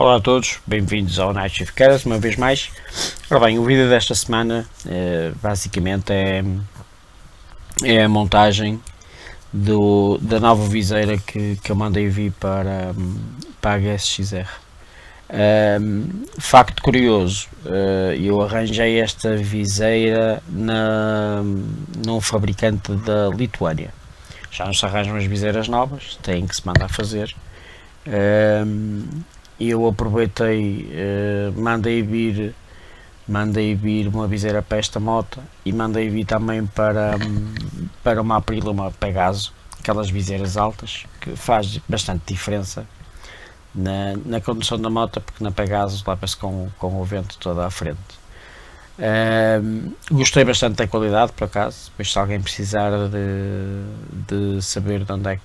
Olá a todos, bem-vindos ao Night Shift Caras, uma vez mais. Ora bem, o vídeo desta semana basicamente é a montagem da nova viseira que eu mandei vir para a GSX-R. Facto curioso, eu arranjei esta viseira num fabricante da Lituânia. Já não se arranjam as viseiras novas, têm que se mandar fazer. Eu aproveitei, mandei vir uma viseira para esta moto e mandei vir também para uma Aprilia, uma Pegaso, aquelas viseiras altas, que faz bastante diferença na condução da moto, porque na Pegaso leva-se com o vento todo à frente. Gostei bastante da qualidade, por acaso. Depois, se alguém precisar de saber de onde é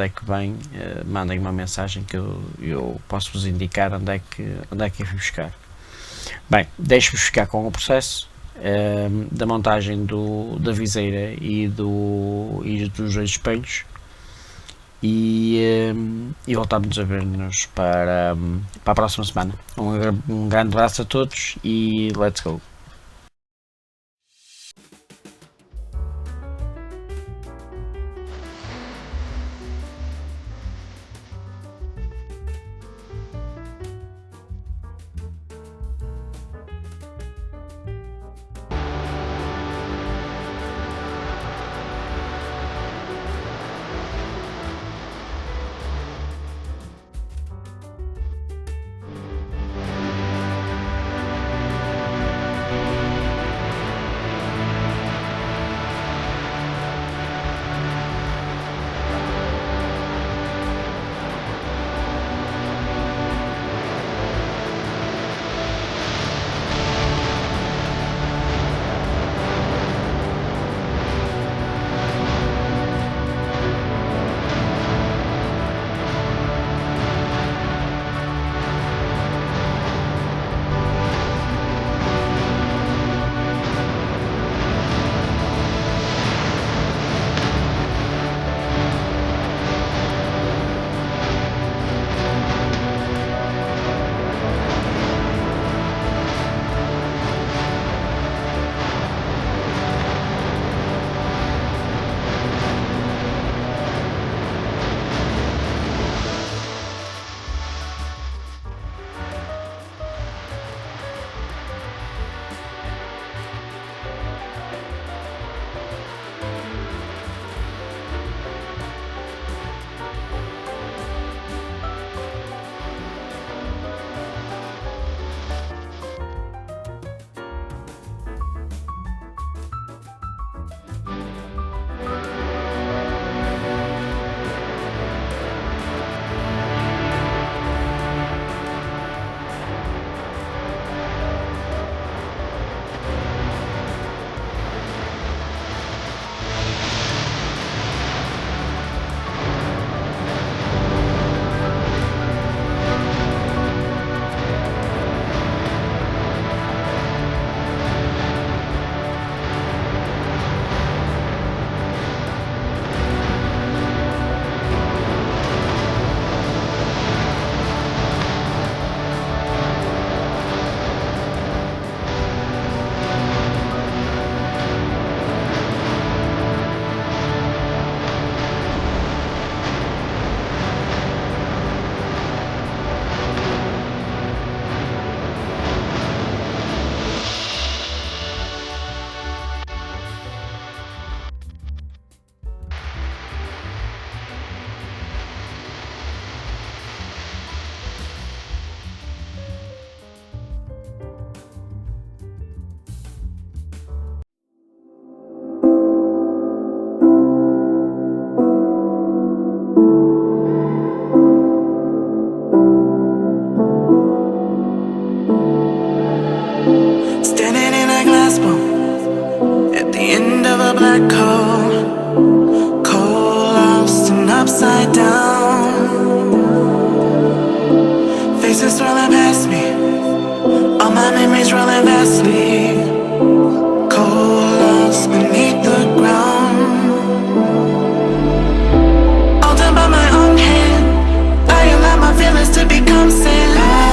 que vem, mandem uma mensagem que eu posso vos indicar onde é que eu fui buscar. Bem, deixo-vos ficar com o processo da montagem da viseira e dos dois espelhos e voltamos a ver-nos para a próxima semana. Um grande abraço a todos e let's go! black hole, cold, lost and upside down. Faces swirling past me, all my memories rolling vastly. Cold, lost beneath the ground. Altered by my own hand, I allow my feelings to become sand.